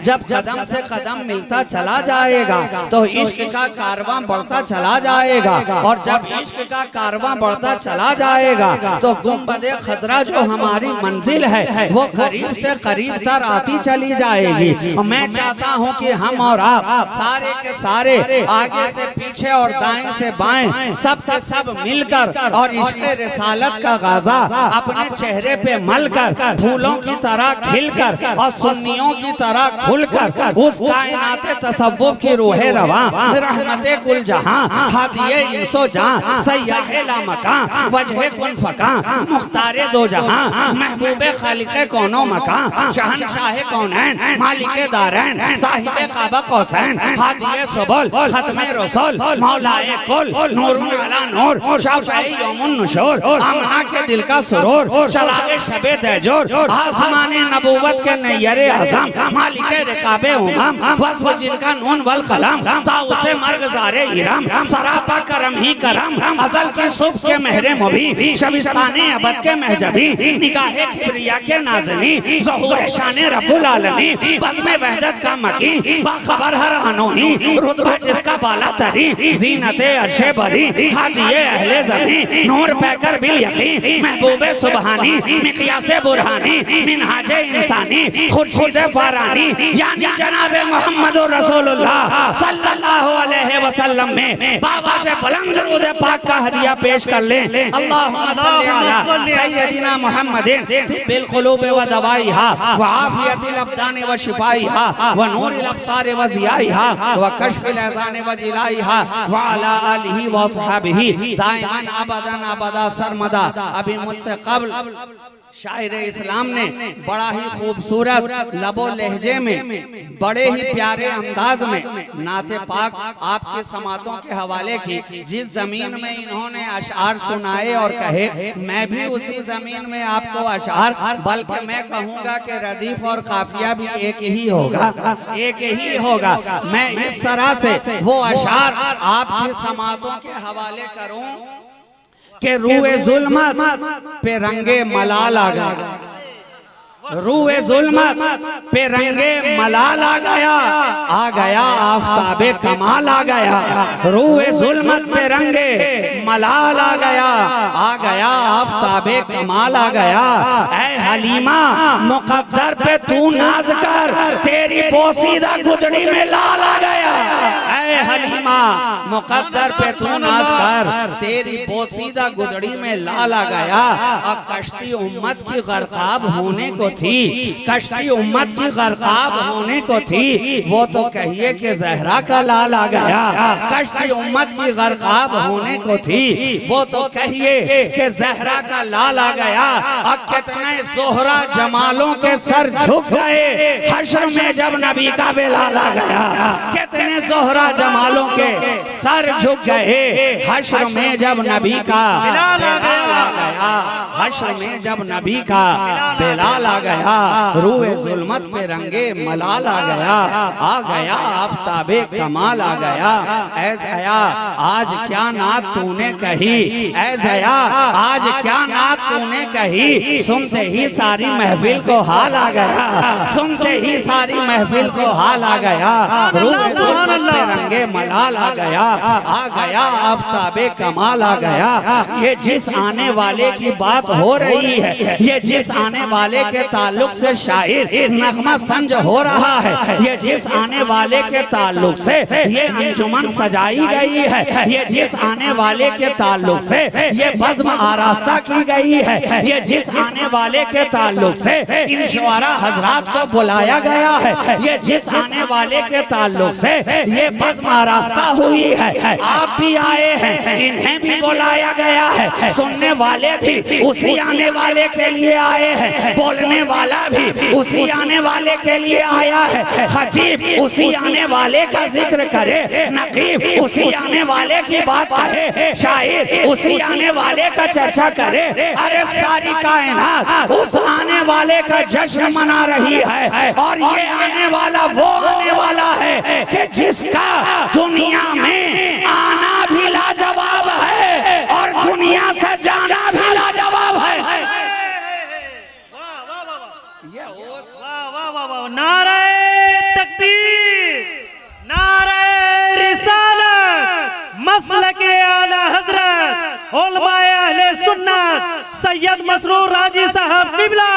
जब कदम से कदम मिलता चला जाएगा तो इश्क का कारवां बढ़ता चला जाएगा, और जब इश्क का कारवां बढ़ता चला जाएगा तो गुंबदे खतरा जो हमारी मंजिल है वो करीब से करीब तर आती चली जाएगी। और मैं चाहता हूँ कि हम और आप सारे के सारे आगे से पीछे और दाएं से बाएं सब के सब मिलकर और इश्क़ रिसालत का गाजा अपने चेहरे पे मलकर फूलों की तरह खिलकर और सुन्नियों की तरह खुलकर उस कायनाते तसव्वुफ की रूहे रवा रहमते कुल जहां हादिये इंसो जहां सय्यहे लामकां वजहे कुन फकां मुख्तारे दो जहां महबूबे खालिक़े कौनो मकां शहंशाहे कौनैन मालिके दारैन साहिबे काबा कौसैन हादिये सुबुल खत्मे रसूल मौलाए कुल नूरुन अला नूर शाफ़ई यौमुन नुशूर आमना के दिल का सुरूर चराग़े शबे तहज्जुद आसमाने नबूवत के नैयरे आज़म मालिके रिकाबे उमम वस्फ़ जिनका नून वल कलम ताउसे मर्ग़ज़ारे इरम सरापा करम ही करम अज़ल की सुब्ह के महरे मुबी शबिस्ताने अबद के महजबी निगाहे किब्रिया के नाज़नी ज़हूर शाने रब्बुल आलमी बज़्म वहदत का मकी बाखबर हर अनोही रुतबा जिसका बाला तरी ज़ीनते अर्शे बरी हादिये अहले ज़मी नूर पैकर बिल यकीन महबूबे सुबहानी मिक़यासे बुरहानी मिनहाजे इंसानी खुर्शीदे फारानी यानी जनाबे मुहम्मदुर रसूलुल्लाह सल्लल्लाहु अलैहि वसल्लम में बाबा से बुलंद दुरूद पाक का हदिया पेश कर लें। अल्लाहुम्मा सल्ली अला सय्यदिना मुहम्मदिन तिब्बिल क़ुलूब व दवाइहा व आफ़ियतिल अब्दान व शिफ़ाइहा व नूरिल अब्सार व ज़ियाइहा व कश्फ़िल अज़ान व जिलाइहा व अला आलिहि व अस्हाबिहि दाइमन अबदन अबदा सरमदा। अभी मुझसे क़ब्ल शायर इस्लाम ने बड़ा ही खूबसूरत लबो लहजे में बड़े ही प्यारे अंदाज में नाते पाक आपके समातों के हवाले की। जिस जमीन में इन्होंने अशआर सुनाए और कहे मैं भी उसी जमीन में आपको अशआर, बल्कि मैं कहूँगा कि रदीफ और काफिया भी एक ही होगा, एक ही होगा। मैं इस तरह से वो अशआर आपकी समातों के हवाले करूँ के रूए जुल्मत पे रंगे मलाल आ गया, रूए जुल्मत पे रंगे मलाल आ गया आफताबे कमाल आ गया। रूए जुल्मत पे रंगे मलाल आ गया आफताबे कमाल आ गया। ऐ हलीमा मुकद्दर पे तू नाज कर, तेरी पोसीदा गुदड़ी में लाल आ गया। ऐ हलीमा मुकद्दर पे तू नाज कर, तेरी पोसीदा गुदड़ी में लाल आ गया। अब कश्ती उम्मत की गरकाब होने को थी, कश्ती उम्मत की गरकाब होने को थी, वो तो कहिए कि ज़हरा का लाल आ गया। कश्ती उम्मत की गरकाब होने को थी, वो तो कहिए कि ज़हरा का लाल आ गया। अब कितने ज़ोहरा जमालों के सर झुक गए हश्र में जब नबी का बेलाल आ गया। कितने ज़ोहरा जमालों के सर झुक गए हश्र में जब नबी का बेलाल आ गया। हश्र में जब नबी का बेलाल आ गया, रूए जुल्मत पे रंगे मलाल आ गया आफताबे कमाल आ गया। ऐ ज़या आज क्या नात तूने कही, ऐ ज़या आज क्या नात तूने कही, सुनते ही सारी महफिल को हाल आ गया, सुनते ही सारी महफिल को हाल आ गया। रूए जुल्मत पे रंगे मलाल आ गया आफताबे कमाल आ गया। ये जिस आने वाले की बात हो रही है, ये जिस आने वाले के ताल्लुक से शायर नगमा संज हो रहा है, ये जिस आने वाले के ताल्लुक से ये अंजुमन सजाई गई है, ये जिस आने वाले के ताल्लुक से ये बज़्म आरास्ता की गई है, ये जिस आने वाले के ताल्लुक से इन शुआरा हजरात को बुलाया गया है, ये जिस आने वाले के ताल्लुक से ये बज़्म आरास्ता हुई है, आप भी आए हैं, इन्हें भी बुलाया गया है। सुनने वाले भी उसी आने वाले के लिए आए हैं, बोलने वाला भी उसी आने वाले के लिए आया है। खतीब उसी आने वाले का जिक्र करे, नकीब उसी आने वाले की बात कहे, शायर उसी आने वाले का चर्चा करे। अरे सारी कायनात उस आने वाले का जश्न मना रही है, और ये आने वाला वो आने वाला है कि जिसका दुनिया में आना भी लाजवाब है और दुनिया से जाना भी लाजवाब है। नारे मसरूर राजी साहब किबला।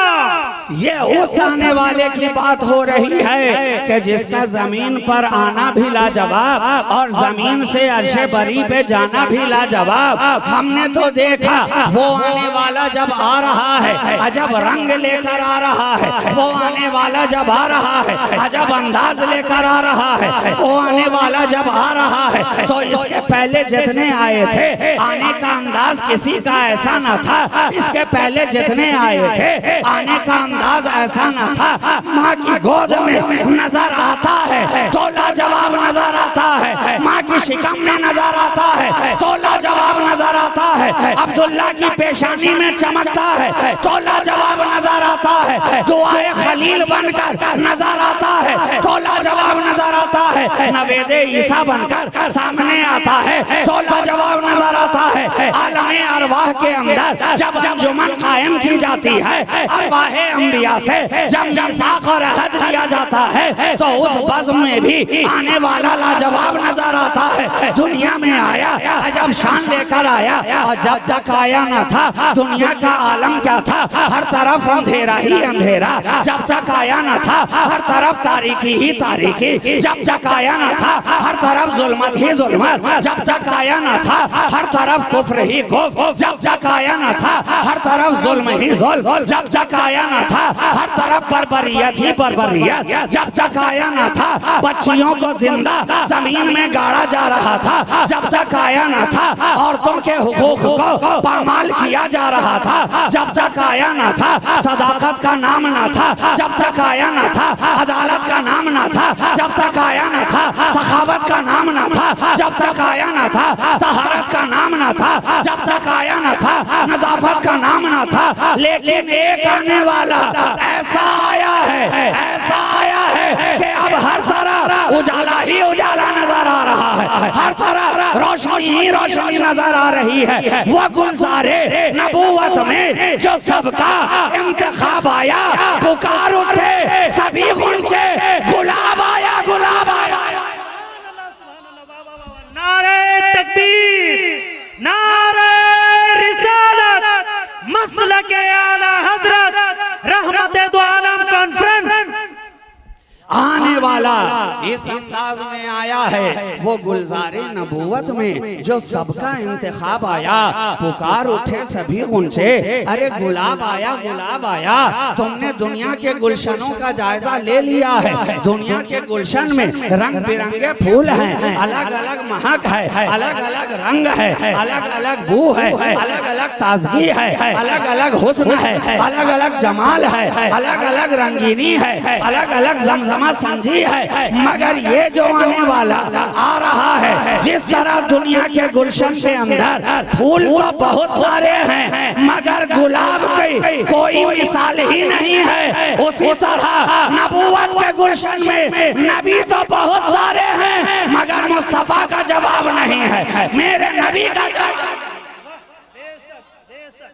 ये उस आने वाले की बात हो रही है कि जिसका जमीन पर आना भी लाजवाब और जमीन से अर्शे बरी पे जाना भी लाजवाब। हमने तो देखा वो आने वाला जब आ रहा है अजब रंग लेकर आ रहा है, वो आने वाला जब आ रहा है अजब अंदाज लेकर आ रहा है, वो आने वाला जब आ रहा है तो इसके पहले जितने आए थे आने का अंदाज किसी का ऐसा न था, इसके पहले जितने आए थे आने का अंदाज ऐसा न था। माँ की गोद में नजर आता है तो लाजवाब नजर आता है, माँ की शिकम में नजर आता है तो लाजवाब नजर आता है, अब्दुल्ला की पेशानी में चमकता है तो लाजवाब नजर आता है, दुआए खलील बनकर नजर आता है तो लाजवाब नजर आता है, नवेदे ईसा बनकर सामने आता है तो लाजवाब नजर आता है। आलमे अरवाह के अंदर जब अंजुमन कायम की जाती है, अरवाहे अंबिया से जब मीसाक और अहद लिया जाता है तो उस बज़्म में भी आने वाला लाजवाब नजर आता है। दुनिया में आया अजब शान लेकर आया और जब तक आया न था दुनिया का आलम क्या था, हर तरफ अंधेरा ही अंधेरा। जब तक आया न था हर तरफ तारीकी ही तारीकी, जब तक आया न था हर तरफ जुल्मत ही जुल्मत, जब तक आया न था हर तरफ कुफ्र ही कुफ्र, जब तक आया न था हर तरफ जुल्म ही जुल्म, जब तक आया न था हर तरफ बर्बरियत ही बर्बरियत, जब तक आया न था बच्चियों को जिंदा जमीन में गाड़ा जा रहा था, जब तक आया न था औरतों के हुकूक को पामाल किया जा रहा था, जब तक आया न था सदाकत का नाम न था, जब तक आया न था अदालत का नाम न था, जब तक आया न था सखावत का नाम न था, जब तक आया न था तहारत का नाम न था, जब तक आया न था नजाफत का नाम न था। लेकिन एक आने वाला ऐसा आया है, ऐसा आया है कि अब हर तरह उजाला ही उजाला नजर आ रहा है, हर तरह रोशनी ही रोशनी नजर आ रही है। वो गुलजारे नबूवत में जो सबका इंतखाब आया, पुकार उठे सभी गुंजे, गुलाब आया गुलाब आया। नारे तकबीर, नारे रिसालत, मसलके आला हजरत रहमत दो आलम कॉन्फ्रेंस। आने वाला इस अंदाज में आया है, वो गुलजारे नबूवत में जो सबका इंतखाब आया, पुकार उठे सभी गुंजे, अरे गुलाब आया गुलाब आया। तुमने दुनिया के गुलशनों का जायजा ले लिया है, दुनिया के गुलशन में रंग बिरंगे फूल हैं, अलग अलग महक है, अलग अलग रंग है, अलग अलग बू है, अलग अलग ताजगी है, अलग अलग हुस्न है, अलग अलग जमाल है, अलग अलग रंगीनी है, अलग अलग जमजमा समझी है। मगर ये जो आने वाला आ रहा है, जिस तरह दुनिया के गुलशन के अंदर फूल तो बहुत सारे हैं मगर गुलाब की कोई मिसाल ही नहीं है, उसी तरह नबूवत के गुलशन में नबी तो बहुत सारे हैं मगर मुस्तफा का जवाब नहीं है, मेरे नबी का जवाब।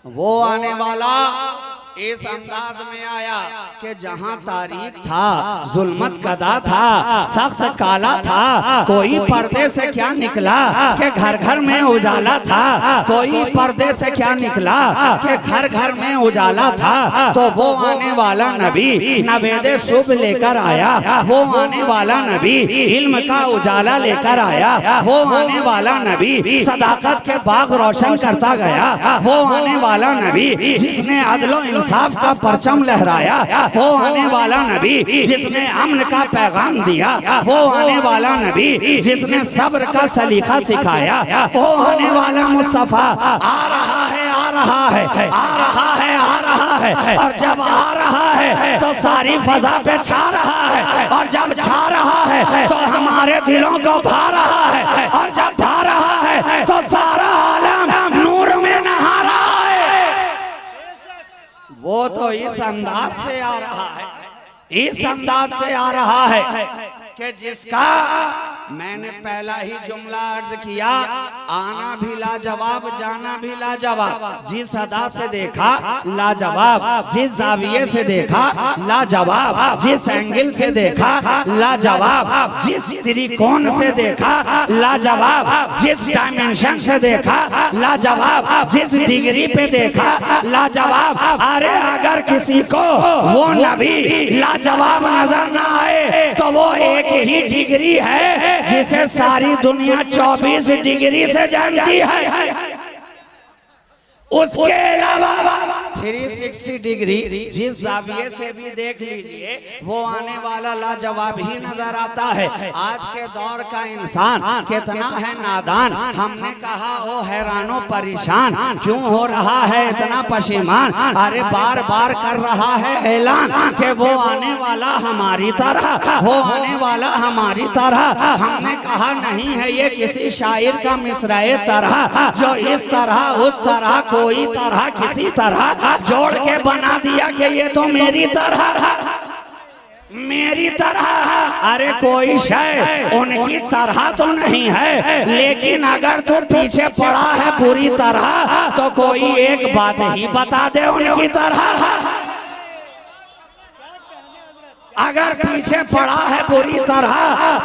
वो आने वाला इस अंदाज में आया कि जहां तारीख था, जुल्मत कदा था, सख्त काला था, कोई पर्दे से क्या निकला कि घर घर में उजाला था, कोई पर्दे से क्या निकला कि घर घर में उजाला था। तो वो आने वाला नबी नवेदे सुबह लेकर आया, वो आने वाला नबी इल्म का उजाला लेकर आया, वो आने वाला नबी सदाकत के बाग रोशन करता गया, वो आने वाला नबी जिसने अदलो इंसाफ का परचम लहराया, वो आने वाला नबी जिसने अमन का पैगाम दिया, वो आने वाला नबी जिसने सब्र का सलीका सिखाया, वो आने वाला मुस्तफा आ रहा है आ रहा है आ रहा है आ रहा है। और जब आ रहा है तो सारी फजा पे छा रहा है, और जब छा रहा है तो हमारे दिलों को भा रहा है, और जब भा रहा है तो सारा आलम नूर में नहा रहा है। वो तो इस अंदाज से आ रहा है, इस अंदाज से आ रहा है कि जिसका मैंने पहला ही जुमला अर्ज किया, आना भी लाजवाब, जाना भी लाजवाब। जिस अदा से देखा लाजवाब, जिस जाविये से देखा लाजवाब, जिस एंगल से देखा लाजवाब, जिस त्रिकोण से देखा लाजवाब, जिस डायमेंशन से देखा लाजवाब, जिस डिग्री पे देखा लाजवाब। अरे अगर किसी को वो नबी लाजवाब नजर ना आए तो वो एक ही डिग्री है जिसे सारी दुनिया 24 डिग्री से जानती है। उसके अलावा 360 डिग्री जिस जाविये से भी देख लीजिए वो आने वाला लाजवाब ही नजर आता है। आज के दौर का इंसान कितना है नादान, हमने कहा वो हैरानो परेशान, क्यों हो रहा है इतना पशेमान। अरे बार बार कर रहा है ऐलान कि वो आने वाला हमारी तरह, वो आने वाला हमारी तरह। हमने कहा नहीं है ये किसी शायर का मिसराए तरह, जो इस तरह उस तरह कोई तरह किसी तरह जोड़ के बना दिया कि ये तो मेरी तरह, मेरी तरह। अरे कोई शय उनकी तरह तो नहीं है, लेकिन अगर तू पीछे पड़ा है बुरी तरह तो कोई एक बात ही बता दे उनकी तरह। अगर पीछे पड़ा है बुरी तरह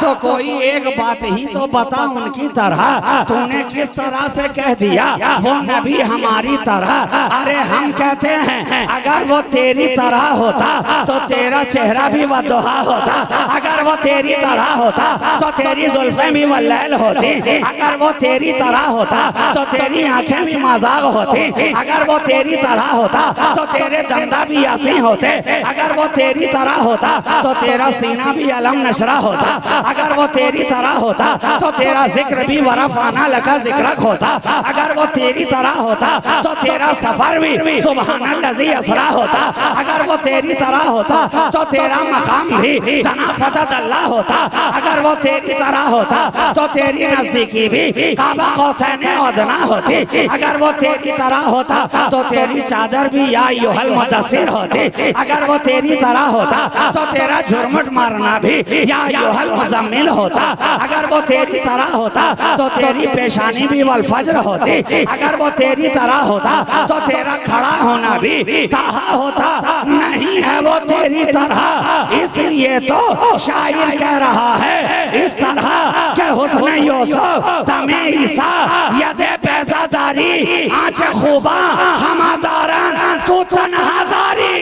तो कोई एक बात ही तो बता उनकी तरह। तूने किस तरह से कह दिया वो नबी हमारी तरह। अरे हम कहते हैं अगर वो तेरी तरह होता तो तेरा चेहरा भी वदुहा होता, अगर वो तेरी तरह होता तो तेरी जुल्फें भी वल्लैल होती, अगर वो तेरी तरह होता तो तेरी आंखें भी मजाक होती, अगर वो तेरी तरह होता तो तेरे दंदा भी यासीन होते, अगर वो तेरी तरह होता तो तेरा सीना भी अलम नशरा होता, अगर वो तेरी तरह होता तो तेरा जिक्र भी वरफाना लगा जिक्रक होता, अगर वो तेरी तरह होता तो तेरा सफर भी सुबहानल्लज़ी असरा होता, अगर वो तेरी तरह होता तो तेरा मकाम भी तनाफतत अल्लाह होता, अगर वो तेरी तरह होता तो तेरी नजदीकी भी काबा कौसैन अदना होती, अगर वो तेरी तरह होता तो तेरी चादर भी या अय्युहल मुद्दस्सिर होती, अगर वो तेरी तरह होता तो तेरा झुरमुट मारना भी या अय्युहल मुज़म्मिल होता, अगर वो तेरी तरह होता तो तेरी पेशानी भी वल फज्र होती, अगर वो तेरी तरह होता तो तेरा खड़ा होना भी ताहा होता। नहीं है वो तेरी तरह, इसलिए तो शायर कह रहा है इस तरह के हुस्न यूसुफ तमे ईसा यदे पैसादारी आंचे खूबा हमादारन तू तन्हादारी।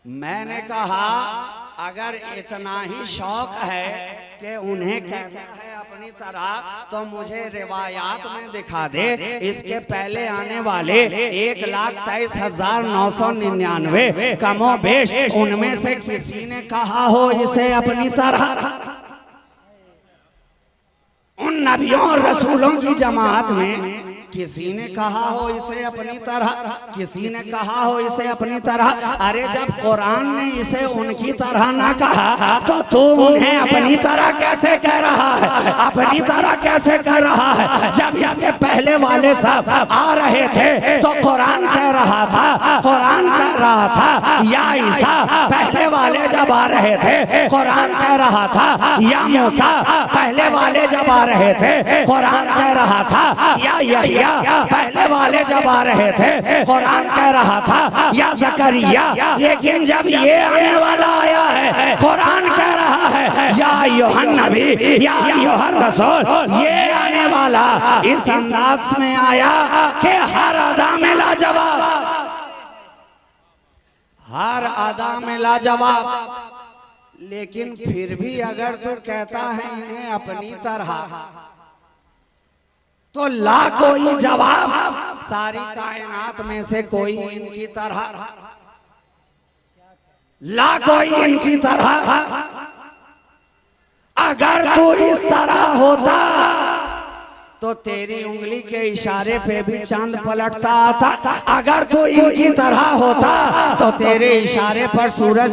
मैंने कहा अगर इतना ही शौक है कि उन्हें कहना है अपनी तरह तो मुझे रिवायात में दिखा दे इसके पहले आने वाले 1,23,999 कमो बेश उनमें से किसी ने कहा हो इसे अपनी तरह। उन नबियों और रसूलों की जमात में किसी ने कहा हो इसे अपनी तरह, किसी ने कहा हो इसे अपनी तरह। अरे जब कुरान ने इसे उनकी तरह ना कहा तो तू उन्हें अपनी तरह कैसे कह रहा है, अपनी तरह कैसे कह रहा है। जब इसके पहले वाले सब आ रहे थे तो कुरान कह रहा था, कुरान कह रहा था या ईसा, पहले वाले जब आ रहे थे कुरान कह रहा था या मूसा, पहले वाले जब आ रहे थे कुरान कह रहा था या यही पहले वाले जब आ रहे थे कुरान कह रहा था या ज़करिया, लेकिन जब ये आने वाला आया है कुरान कह रहा है या अय्युहन नबी या अय्युहर रसूल। ये आने वाला इस अंदाज में आया कि हर अदा में लाजवाब, हर अदा में लाजवाब। लेकिन फिर भी अगर तू कहता है इन्हें अपनी तरह तो ला कोई जवाब, सारी कायनात में से कोई इनकी तरह, ला कोई इनकी तरह। अगर तू इस तरह होता तो तेरी उंगली के इशारे पे भी चांद पलटता आता, अगर तू इनकी तरह होता तो तेरे इशारे पर सूरज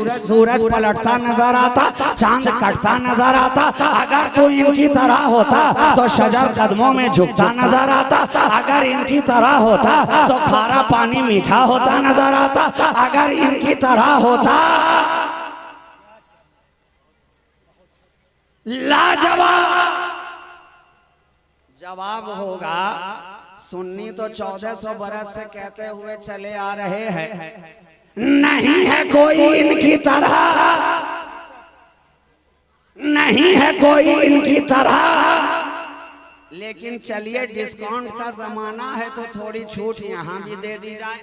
पलटता नजर आता, चांद कटता नजर आता। अगर तू इनकी तरह होता तो शजर कदमों में झुकता नजर आता, अगर इनकी तरह होता तो खारा पानी मीठा होता नजर आता, अगर इनकी तरह होता लाजवाब जवाब होगा। सुन्नी तो 1400 बरस से कहते हुए चले आ रहे हैं, नहीं है कोई इनकी तरह, नहीं है कोई इनकी तरह। लेकिन चलिए डिस्काउंट का जमाना है तो थोड़ी छूट यहां भी दे दी जाए।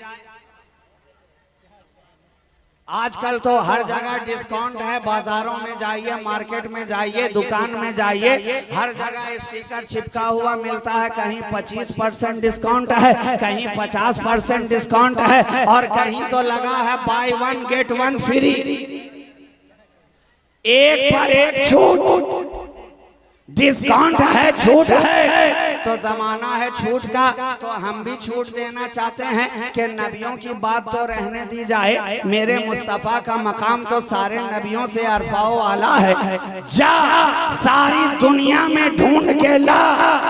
आजकल तो हर जगह डिस्काउंट है, बाजारों में जाइए, मार्केट में जाइए, दुकान में जाइए, हर जगह स्टिकर चिपका हुआ मिलता है। कहीं 25% डिस्काउंट है, कहीं 50% डिस्काउंट है, और कहीं तो लगा है बाय 1 गेट 1 फ्री, एक पर एक छूट। डिस्काउंट है, छूट है, तो जमाना है छूट का, तो हम भी छूट देना चाहते हैं कि नबियों की बात तो रहने दी जाए। मेरे मुस्तफा का मकाम तो सारे नबियों से अरफाओ आला है। जा सारी दुनिया में ढूंढ के ला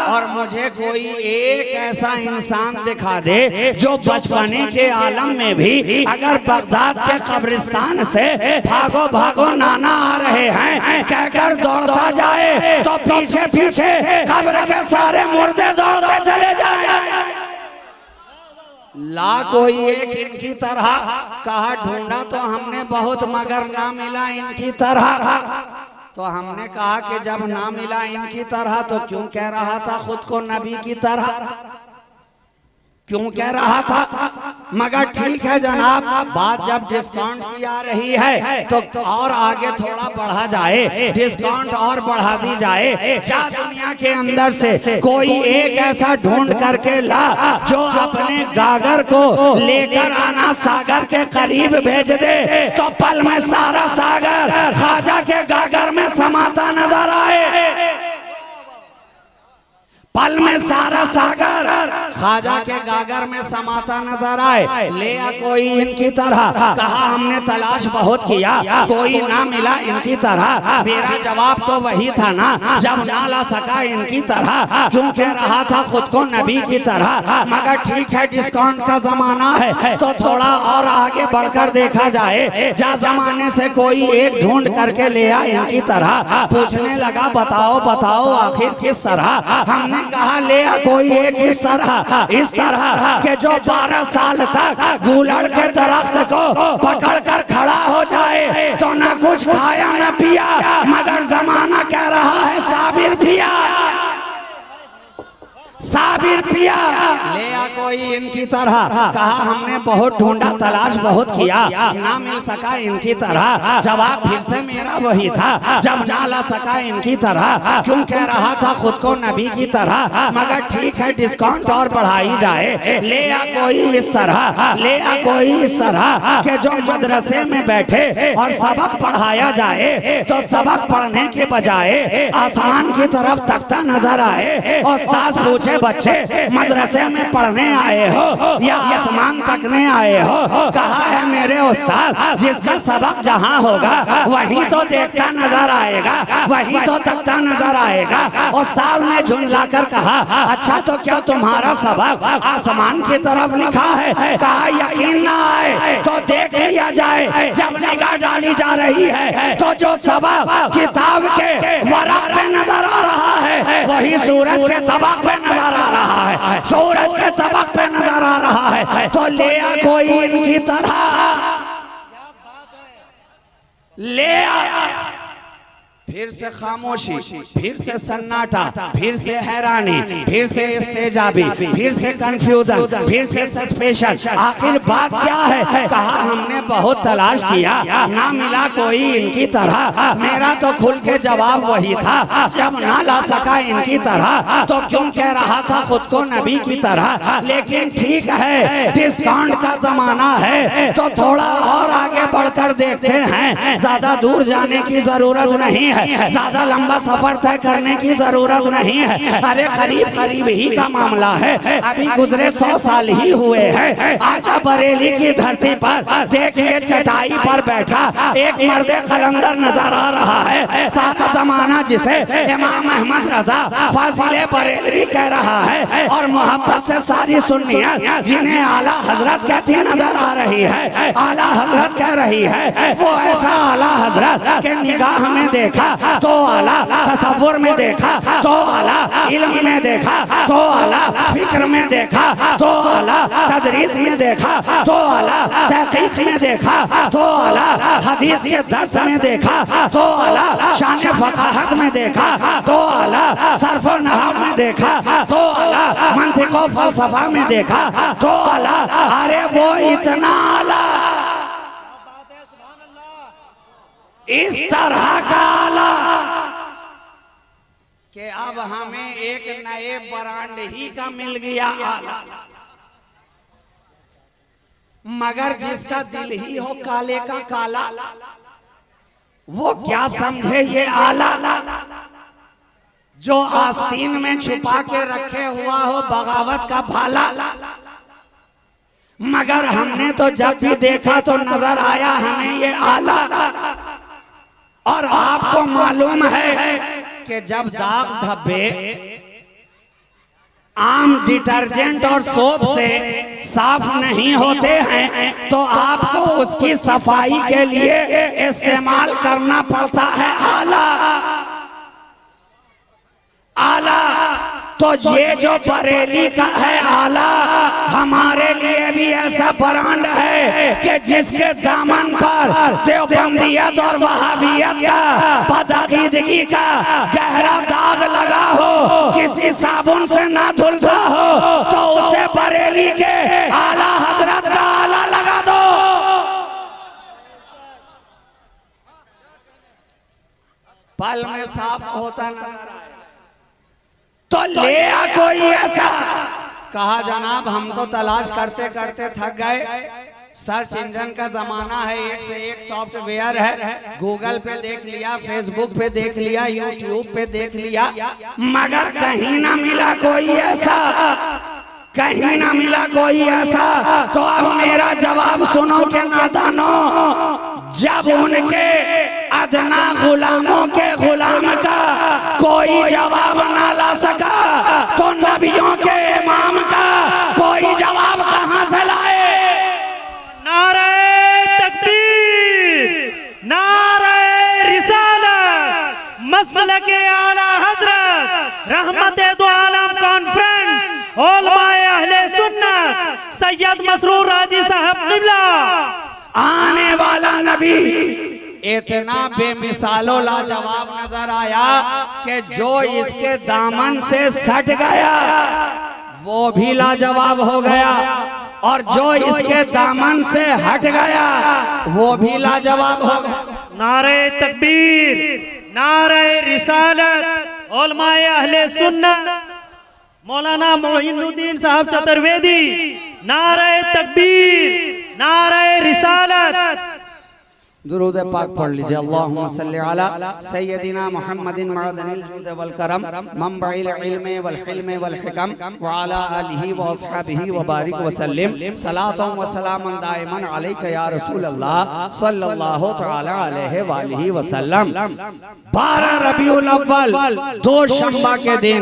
और मुझे कोई एक ऐसा इंसान दिखा दे जो बचपने के आलम में भी अगर बगदाद के कब्रिस्तान से भागो भागो नाना आ रहे हैं कहकर दौड़ता जाए तो पीछे पीछे कब्र के सारे मुर्दे दौड़ते चले जाएं। ला कोई एक इनकी तरह। कहा ढूंढा तो हमने बहुत मगर ना मिला इनकी तरह। तो हमने कहा कि जब ना मिला इनकी तरह तो क्यों कह रहा था खुद को नबी की तरह, क्यों कह रहा था? मगर ठीक है जनाब, बात जब डिस्काउंट की आ रही है तो और आगे थोड़ा बढ़ा जाए, डिस्काउंट और बढ़ा दी जाए। जा दुनिया के अंदर से कोई एक ऐसा ढूंढ करके ला जो अपने गागर को लेकर आना सागर के करीब भेज दे, तो पल में सारा सागर ख्वाजा के गागर में समाता नजर आए। पल में सारा सागर ख्वाजा के गागर में समाता नजर आए। ले आ कोई इनकी तरह। कहा हमने तलाश बहुत किया, कोई ना मिला इनकी तरह। मेरा जवाब तो वही था ना, जब ना ला सका इनकी तरह क्यों कह रहा था खुद को नबी की तरह। मगर ठीक है डिस्काउंट का जमाना है तो थोड़ा और आगे बढ़कर देखा जाए। जा जमाने से कोई एक ढूंढ करके ले आ इनकी तरह। पूछने लगा बताओ बताओ आखिर किस तरह। हमने कहा ले कोई एक इस तरह के जो 12 साल तक गूलड़ के दरख्त को पकड़ कर खड़ा हो जाए तो ना कुछ खाया न पिया, मगर जमाना कह रहा है साबिर पिया, साबिर पिया। ले आ कोई इनकी तरह। कहा हमने बहुत ढूंढा तलाश बहुत किया, ना मिल सका इनकी तरह। जवाब फिर से मेरा वही था, जब ना ला सका इनकी तरह क्यों कह रहा था खुद को नबी की तरह। मगर ठीक है डिस्काउंट और बढ़ाई जाए। ले आ कोई इस तरह, ले आ कोई इस तरह के जो मदरसे में बैठे और सबक पढ़ाया जाए तो सबक पढ़ने के बजाय आसमान की तरफ तकता नजर आए। उस्ताद पूछे बच्चे मदरसे में पढ़ने आए हो या आसमान तकने आए हो? कहा है मेरे उस्ताद जिसका सबक जहाँ होगा वही तो देखता नजर आएगा, वही तो तकता नजर आएगा। उस्ताद ने झुंझलाकर कहा अच्छा तो क्या तुम्हारा सबक आसमान की तरफ लिखा है? कहा यकीन ना आए तो देख लिया जाए। जब निगाह डाली जा रही है तो जो सबक किताब के वरक़ पे नजर आ रहा है वही सूरज के तबक पे नजर आ रहा है, सूरज के तबक पे नजर आ रहा है। तो ले आ कोई इनकी तरह, ले आ। फिर से खामोशी, फिर से सन्नाटा, फिर से हैरानी, फिर से इस्तेजाबी, फिर से कंफ्यूजन, फिर से सस्पेशन। आखिर बात क्या है? कहा हमने बहुत तलाश किया, ना मिला कोई इनकी तरह। मेरा तो खुल के जवाब वही था, जब ना ला सका इनकी तरह तो क्यों कह रहा था खुद को नबी की तरह। लेकिन ठीक है डिस्काउंट का जमाना है तो थोड़ा और आगे बढ़कर देखते हैं। ज्यादा दूर जाने की जरूरत नहीं है, ज्यादा लंबा सफर तय करने की जरूरत नहीं है। अरे करीब करीब ही का मामला है, अभी गुजरे 100 साल ही हुए हैं। आजा बरेली की धरती पर देखिए चटाई पर बैठा एक मर्द कलंदर नजर आ रहा है, सारा जमाना जिसे इमाम अहमद रजा फाजिले बरेलवी कह रहा है और मोहब्बत से सारी सुन्नियत जिन्हें आला हजरत कहती नजर आ रही है, आला हजरत कह रही है। वो ऐसा आला हजरत के निगाह में देखा तो आला, तसव्वुर में देखा तो आला, इल्म में देखा तो आला, फिक्र में देखा तो आला, तदरीस में देखा तो आला, तहकीक में देखा तो आला, हदीस के दर्स में देखा तो आला, शान फकाहत में देखा तो आला, सर्फ और नहव में देखा तो आला, मंतिक और फलसफा में देखा तो आला। अरे वो इतना आला, इस तरह का आला कि अब हमें एक नए ब्रांड ही का मिल गया आला, मगर जिसका दिल ही हो काले का काला, वो क्या समझे ये आला। जो आस्तीन में छुपा के रखे हुआ हो बगावत का भाला, मगर हमने तो जब भी देखा तो नजर आया हमें ये आला। और आपको मालूम है कि जब दाग धब्बे आम डिटर्जेंट और सोप से साफ नहीं होते हैं तो आपको उसकी सफाई के लिए इस्तेमाल करना पड़ता है आला। आला तो ये जो बरेली का है आला, हमारे लिए भी ऐसा ब्रांड है कि जिसके दामन पर देवबंदियत और वहाबियत का बदअकीदगी का गहरा दाग लगा हो, किसी साबुन से ना धुलता हो, तो उसे बरेली के आला हजरत का आला लगा दो। पल में साफ होता नजर आए तो ले आ कोई ऐसा। कहा जनाब हम तो तलाश करते करते थक गए, सर्च इंजन का जमाना है, एक से एक सॉफ्टवेयर है, गूगल पे देख लिया, फेसबुक पे देख लिया, यूट्यूब पे देख लिया, मगर कहीं ना मिला कोई ऐसा, कहीं ना मिला कोई ऐसा। तो अब मेरा जवाब सुनो के नादानो, जब उनके अदना गुलामों के गुलाम का कोई जवाब ना ला सका तो नबियों के इमाम का कोई जवाब कहां से लाए। नारे तकबीर, नारे रिसालत, मसलके आला हजरत रहमते दो आलम कॉन्फ्रेंस उलमाए अहले सुन्नत सैयद मसरूर राजी साहब किबला। आने वाला नबी इतना बेमिसालो लाजवाब नजर आया कि जो इसके दामन से सट गया वो भी लाजवाब हो गया, और जो इसके दामन से हट गया वो भी लाजवाब हो गया। नारे तकबीर, नारे रिसालत, उलमाए अहले सुन्नत मौलाना मोइनुद्दीन साहब चतुर्वेदी, नारे तकबीर, नारे रिसालत। दुरूद पाक पढ़ लीजिए। अल्लाहुम्मा सल्ली अला सय्यदिना मुहम्मदिन मअदनिल जुद वल करम मंबइल इल्म वल हिल्म वल हिकम व अला आलिहि व अस्हाबिहि व बारिक व सल्लिम सलातु व सलामन दाइमन अलैका या रसूल अल्लाह सल्लल्लाहु तआला अलैहि व आलिहि व सल्लम। 12 रबीउल अव्वल दोशंबा के दिन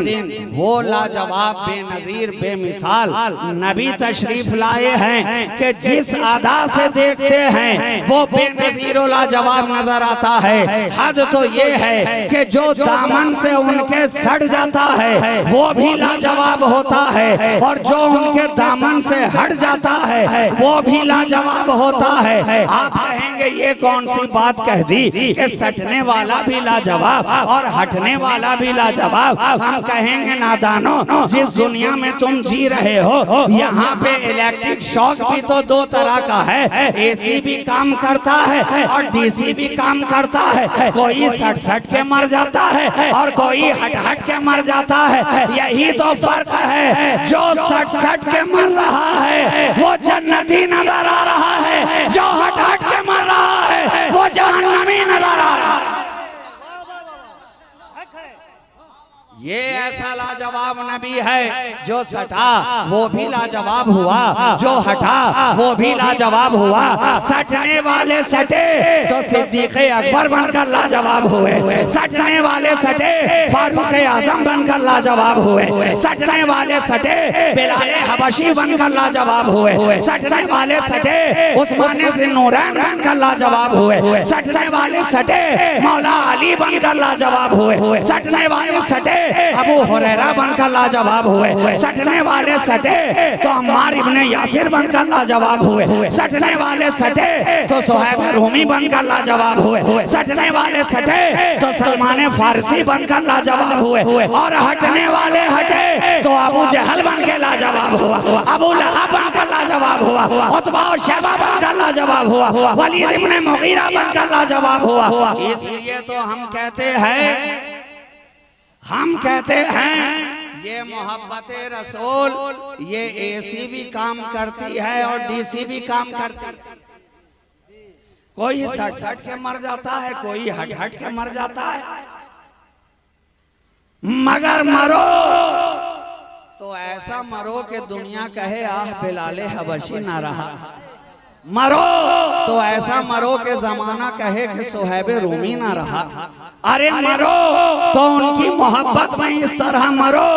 वो लाजवाब बेनजीर बेमिसाल नबी तशरीफ लाए हैं कि जिस अदा से देखते हैं वो बेनजीर लाजवाब नजर आता है। हद तो ये है कि जो दामन से उनके सड़ जाता है वो भी लाजवाब होता है, और जो उनके दामन से हट जाता है वो भी लाजवाब होता है। आप कहेंगे ये कौन सी बात कह दी कि सटने वाला भी लाजवाब और हटने वाला भी लाजवाब। हम कहेंगे नादानो, जिस दुनिया में तुम जी रहे हो यहाँ पे इलेक्ट्रिक शॉक भी तो 2 तरह का है, एसी भी काम करता है और डीसी भी काम करता है। कोई सट सट के मर जाता है और कोई हट हट के मर जाता है। यही तो फर्क है, जो सट सट के मर रहा है वो जन्नती नजर आ रहा है, जो हट हट के मर रहा है वो जहन्नमी नजर आ रहा है। ये ऐसा लाजवाब नबी है। जो सटा वो भी लाजवाब हुआ, जो हटा वो भी लाजवाब हुआ। सटने वाले सटे तो सिद्दीक़ अकबर बनकर लाजवाब हुए, सटने वाले सटे फारूक आजम बनकर लाजवाब हुए, सटने वाले सटे बिलाल हबशी बनकर लाजवाब हुए, सटने वाले सटे उस्मान ज़िन्नूरैन बनकर लाजवाब हुए, सटने वाले सटे मौला अली बनकर लाजवाब हुए, सटने वाले सटे अबू हुरैरा बनकर लाजवाब हुए, सटने वाले सटे तो अम्मार इब्ने यासिर बनकर लाजवाब हुए, सटने वाले सटे तो सुहैब रूमी बनकर लाजवाब हुए, सटने वाले सटे तो सलमान फारसी बनकर लाजवाब हुए, और हटने वाले हटे तो अबू जहल बन के लाजवाब हुआ, अबू लहब बनकर लाजवाब हुआ, उतबा और शैबा बनकर लाजवाब हुआ, वलीद इब्ने मुगीरा बनकर लाजवाब हुआ। इसलिए तो हम कहते हैं ये मोहब्बत रसूल ये एसी भी काम करती है और डीसी भी काम करती है। कोई सट के मर जाता है, कोई हट के मर जाता है, मगर मरो तो ऐसा मरो कि दुनिया कहे आह बिलाल हबशी ना रहा। मरो तो ऐसा मरो कि जमाना कहे कि सुहैब रूमी ना रहा। अरे मरो तो उनकी मोहब्बत में इस तरह मरो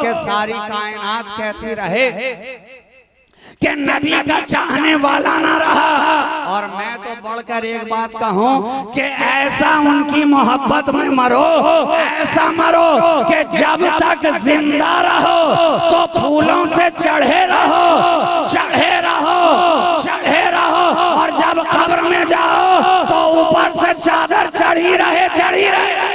कि सारी कायनात कहती रहे कि नबी का चाहने वाला ना रहा। और मैं तो बढ़कर एक बात कहूं कि ऐसा उनकी मोहब्बत में मरो, ऐसा मरो कि जब तक जिंदा रहो तो फूलों से चढ़े रहो, चढ़े रहो, चढ़े रहो, और जब कब्र में जाओ तो ऊपर से चादर चढ़ी रहे, चढ़ी रहे।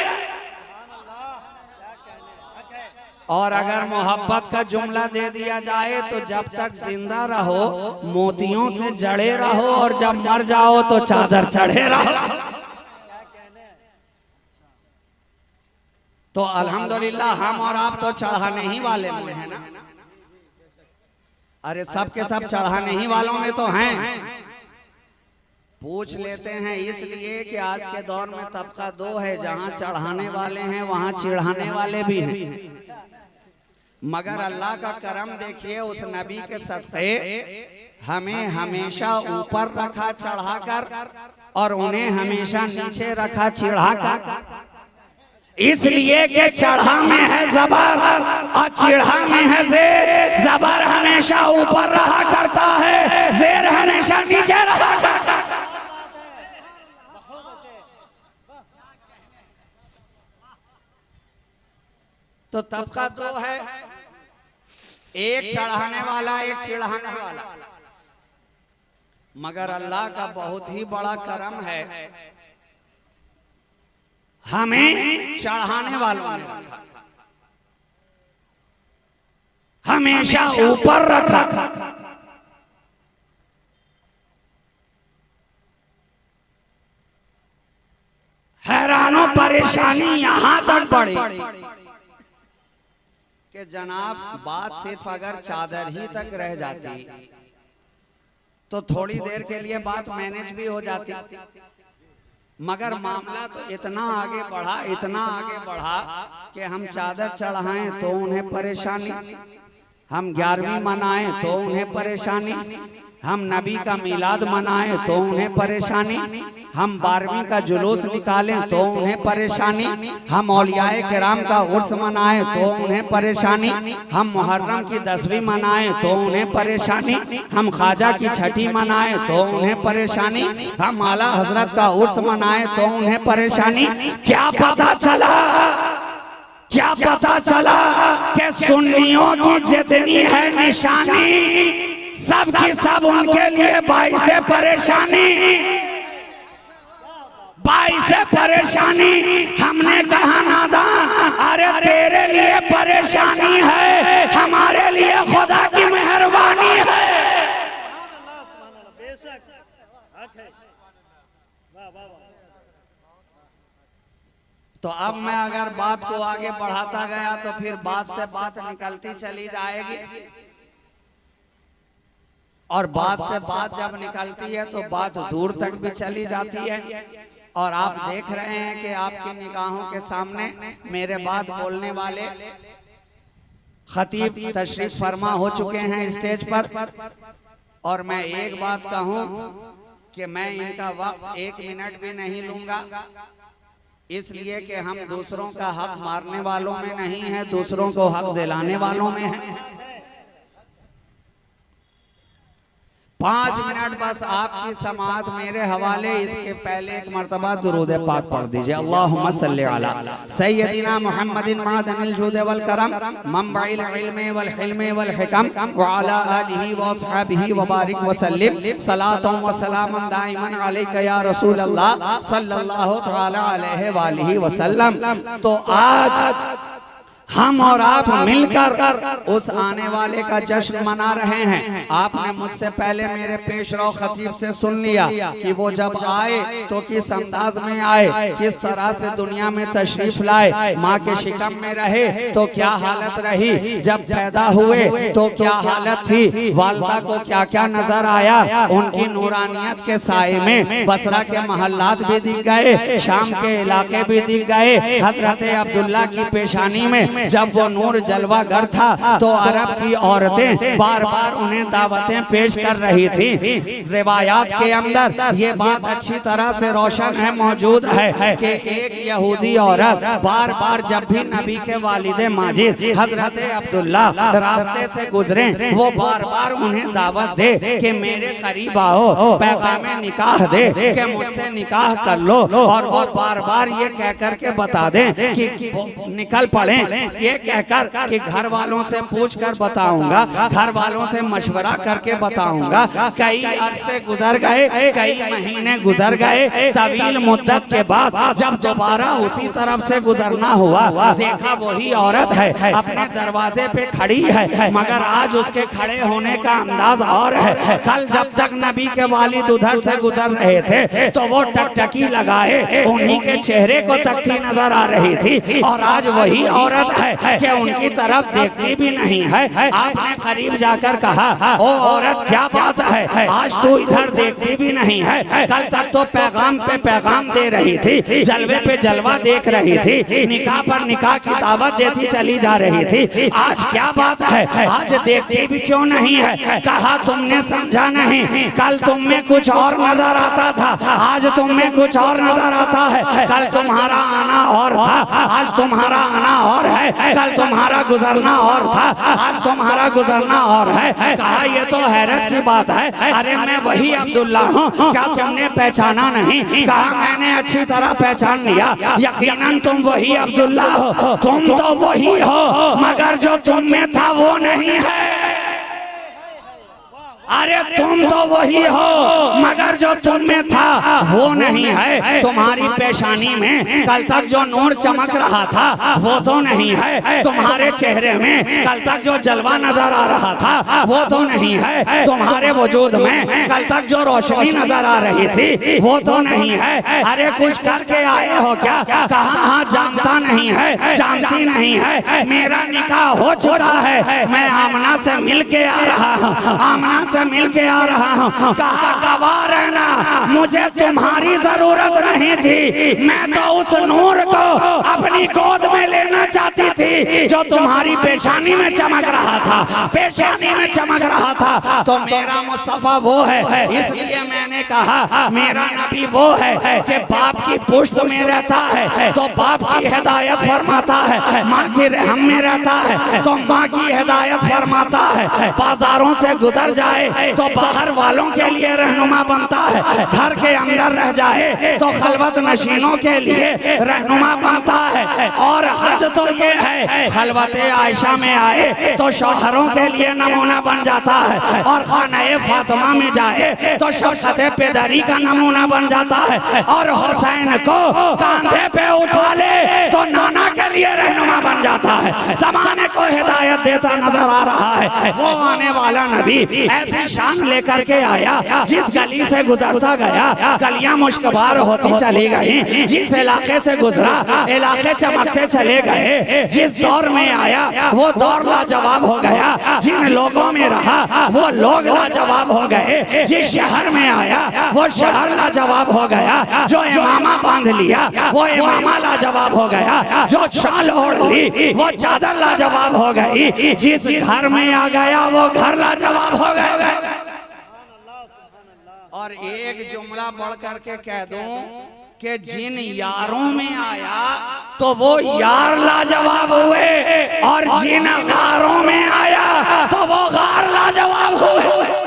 और अगर मोहब्बत का जुमला दे दिया जाए तो जब तक जिंदा रहो मोतियों से जड़े रहो, और जब मर जाओ तो चादर चढ़े रहो। तो अल्हम्दुलिल्लाह हम और आप तो चढ़ाने ही वाले में है ना। अरे सब के सब चढ़ाने ही वालों में तो हैं। पूछ लेते हैं इसलिए कि आज के दौर में तबका दो है, जहां चढ़ाने वाले हैं वहां चिढ़ाने वाले भी हैं। मगर अल्लाह का करम देखिए, उस नबी के सत्ते हमें हमेशा ऊपर रखा चढ़ाकर और उन्हें हमेशा नीचे रखा चिढ़ाकर, इसलिए कि चढ़ा में है जबर और चिढ़ा में है जेर। जबर हमेशा ऊपर रहा करता है, जेर हमेशा नीचे रहा करता है। तो तबका दो है, एक चढ़ाने वाला एक चिढ़ाने वाला। मगर अल्लाह का बहुत ही बड़ा करम है, हमें चढ़ाने वालों ने रखा, हमेशा ऊपर रखा। हैरानों परेशानी यहां तक बढ़ी कि जनाब बात सिर्फ अगर चादर ही तक रह जाती तो थोड़ी देर के लिए बात मैनेज भी हो जाती, मगर मामला तो इतना आगे बढ़ा, इतना आगे बढ़ा कि हम चादर चढ़ाएं तो उन्हें परेशानी, हम 11वीं मनाएं तो उन्हें परेशानी, हम नबी का मिलाद मनाएं तो उन्हें परेशानी, हम 12वीं का जुलूस निकालें तो उन्हें परेशानी, हम औलियाए किराम का उर्स मनाएं तो उन्हें परेशानी, हम मुहर्रम की 10वीं मनाएं तो उन्हें परेशानी, हम ख्वाजा की 6ठी मनाएं तो उन्हें परेशानी, हम आला हजरत का उर्स मनाएं तो उन्हें परेशानी। क्या पता चला, क्या पता चला कि सुन्नियों की जितनी है निशानी सब की सब उनके लिए बाइस परेशानी, बाइस परेशानी। हमने कहा नादान, अरे तेरे लिए परेशानी है, हमारे लिए खुदा की मेहरबानी है। तो अब मैं अगर बात को आगे बढ़ाता गया तो फिर बात से बात निकलती चली जाएगी, और बात से बात जब निकलती है तो बात दूर तक भी चली जाती है। और आप देख रहे हैं कि आपकी निगाहों के सामने मेरे बात बोलने वाले खतीब तशरीफ फरमा हो चुके हैं स्टेज पर, और मैं एक बात कहूं कि मैं इनका वक्त 1 मिनट भी नहीं लूंगा, इसलिए कि हम दूसरों का हक मारने वालों में नहीं है, दूसरों को हक दिलाने वालों में है। 5 मिनट बस आपकी समाअत मेरे हवाले। इसके पहले एक मर्तबा दुरूद पाक पढ़ दीजिए। अल्लाहुम्मा सल्ली अला सय्यदिना मुहम्मदिन मादनिल जुद वल करम मंबइल इल्म वल हिल्म वल हिकम व अला आलिहि व अस्हाबिहि व बारिक व सल्लिम सलातुन व सलामुन दाइमन अलैका या रसूल अल्लाह सल्लल्लाहु तआला अलैहि व आलिहि व सल्लम। तो आज हम और आप मिलकर उस आने वाले का जश्न मना रहे हैं। आपने मुझसे पहले मेरे पेशरो खतीब से सुन लिया कि वो जब आए तो किस अंदाज में आए, किस तरह से दुनिया में तशरीफ लाए, माँ के शिकम में रहे तो क्या हालत रही, जब पैदा हुए तो क्या हालत थी, वालदा को क्या क्या नजर आया। उनकी नूरानियत के साए में बसरा के महल्लात भी दिख गए, शाम के इलाके भी दिख गए। हजरत अब्दुल्ला की पेशानी में जब वो नूर जलवागर था तो अरब की औरतें बार बार उन्हें दावतें पेश कर रही थी। रिवायात के अंदर ये बात अच्छी तरह से रोशन है, मौजूद है कि एक यहूदी औरत बार बार जब भी नबी के वालिदे माजिद हजरत अब्दुल्ला रास्ते से गुजरे वो बार बार उन्हें दावत दे कि मेरे करीब आओ, पैगाम निकाह दे कि मुझसे निकाह कर लो। और वो बार बार ये कह कर के बता दें कि निकल पड़े, ये कहकर कि घर वालों से पूछ कर बताऊंगा, घर वालों से मशवरा करके बताऊंगा। कई अरसे गुजर गए, कई महीने गुजर गए। तवील मुद्दत के बाद जब दोबारा उसी तरफ से गुजरना हुआ, देखा वही औरत है, अपने दरवाजे पे खड़ी है, मगर आज उसके खड़े होने का अंदाज और है। कल जब तक नबी के वालिद उधर से गुजर रहे थे तो वो टकटकी लगाए उन्हीं के चेहरे को तकती नजर आ रही थी, और आज वही औरत है कि उनकी तरफ देखती भी नहीं है। आपने करीब जाकर कहा, ओ औरत क्या बात है, आज तू इधर देखती भी नहीं है, कल तक तो पैगाम पे पैगाम दे रही थी, जलवे पे जलवा देख रही थी, निकाह पर निकाह की दावत देती चली जा रही थी, आज क्या बात है, आज देखती भी क्यों नहीं है। कहा तुमने समझा नहीं, कल तुम में कुछ और नजर आता था, आज तुम में कुछ और नजर आता है। कल तुम्हारा आना और था, आज तुम्हारा आना और है, कल तुम्हारा गुजरना और था, आज तुम्हारा गुजरना और है। कहा ये तो हैरत की बात है, अरे मैं वही अब्दुल्ला हूँ, क्या तुमने पहचाना नहीं। कहा मैंने अच्छी तरह पहचान लिया, यकीनन तुम वही अब्दुल्ला हो, तुम तो वही हो, मगर जो तुम में था वो नहीं है। अरे तुम तो वही हो मगर जो तुम में था वो नहीं है। तुम्हारी पेशानी में कल तक जो नूर चमक रहा था वो तो नहीं है, तुम्हारे चेहरे में कल तक जो जलवा नजर आ रहा था वो तो नहीं है, तुम्हारे वजूद में कल तक जो रोशनी नजर आ रही थी वो तो नहीं है। अरे कुछ करके आए हो क्या? कहा हाँ जानता नहीं है, जानती नहीं है, मेरा निकाह हो चुका है, मैं आमना से मिल के आ रहा हूँ, आमना से मिल के आ रहा हूँ। कहा गवाह रहना, मुझे तुम्हारी जरूरत नहीं थी, मैं तो उस नूर को अपनी गोद में लेना चाहती थी जो तुम्हारी पेशानी में चमक रहा था, पेशानी में चमक रहा था। तो मेरा मुस्तफा वो है, इसलिए मैंने कहा मेरा नबी वो है कि बाप की पुश्त में रहता है तो बाप की हिदायत फरमाता है, माँ की रहम में रहता है तो माँ की हिदायत फरमाता है। बाजारों से गुजर जाए तो बाहर वालों के लिए रहनुमा बनता है, घर के अंदर रह जाए तो खलवत नशीनों के लिए रहनुमा बनता है। और हद तो ये है खलवत आयशा में आए तो शौहरों के लिए नमूना बन जाता है, और खाने फातिमा में जाए तो शफकत पेदरी का नमूना बन जाता है, और हुसैन को कांधे पे उठा ले तो नाना के लिए रहनुमा बन जाता है। जमाने को हिदायत देता नजर आ रहा है वो आने वाला नबी। ऐसे ऐसी शान लेकर के आया, जिस गली से गुजरता गया गलियां मुश्कबार होती चली गई, जिस इलाके से गुजरा इलाके चमकते चले गए, जिस दौर में आया वो दौर लाजवाब हो गया, जिन लोगों में रहा वो लोग लाजवाब हो गए, जिस शहर में आया वो शहर लाजवाब हो गया, जो इमामा बांध लिया वो इमामा लाजवाब हो गया, जो शाल ओढ़ ली वो चादर लाजवाब हो गई, जिस घर में आ गया वो घर लाजवाब हो गया। और एक जुमला बढ़ करके कह दूं कि जिन यारों में आया तो वो यार लाजवाब हुए, और जिन गारों में आया तो वो गार लाजवाब हुए।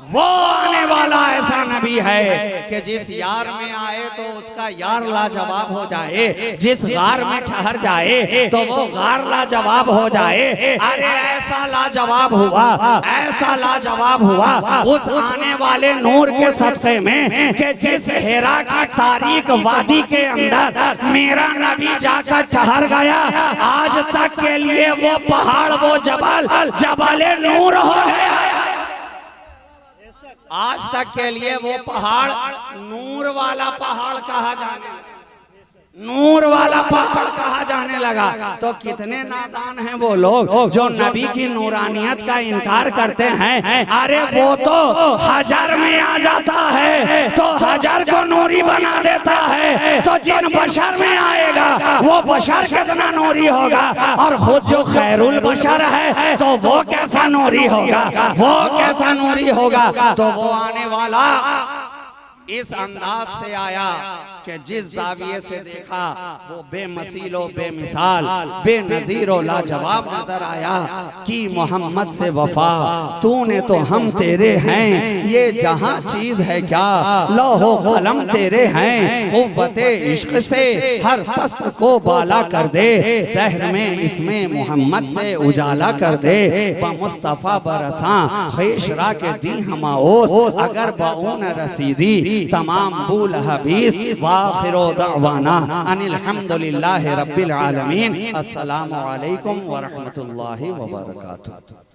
वो आने वाला ऐसा नबी है कि जिस यार में आए तो उसका यार लाजवाब हो जाए, जिस गार में ठहर जाए तो वो गार लाजवाब हो जाए। अरे ऐसा लाजवाब हुआ, ऐसा लाजवाब हुआ उस आने वाले नूर के सदक़े में कि जिस हिरा की तारीक वादी के अंदर मेरा नबी जाकर ठहर गया, आज तक के लिए वो पहाड़ वो जबल जबल नूर हो गया। आज तक के लिए वो पहाड़ नूर वाला पहाड़ कहा जाने, नूर वाला पहाड़ कहा जाने लगा। तो कितने नादान हैं वो लोग जो नबी की नूरानियत का इनकार करते हैं। अरे वो तो हजर में आ जाता है तो हजर को नूरी बना देता है, तो जिन बशर में आएगा वो बशर कितना नूरी होगा, और खुद जो खैरुल बशर है तो वो कैसा नूरी होगा, वो कैसा नूरी होगा। तो वो आने वाला इस अंदाज से आया कि जिस जाविये से देखा वो बेमसीलो बेमिसाल बेनजीरो लाजवाब नजर आया कि मोहम्मद से वफा तूने तो हम तेरे हैं, ये जहां चीज है क्या लौहो कलम तेरे हैं, कुव्वते इश्क से हर पस्त को बाला कर दे, दहर में इसमें मोहम्मद से उजाला कर दे, मुस्तफा बरसा खेशरा के दी हमाओस, अगर बाऊन रसीदी तमाम बूल हबीस, वाखिरो दअवाना अनिल हम्दुलिल्लाहि रब्बिल आलमीन। अस्सलामु अलैकुम व रहमतुल्लाहि व बरकातुहू।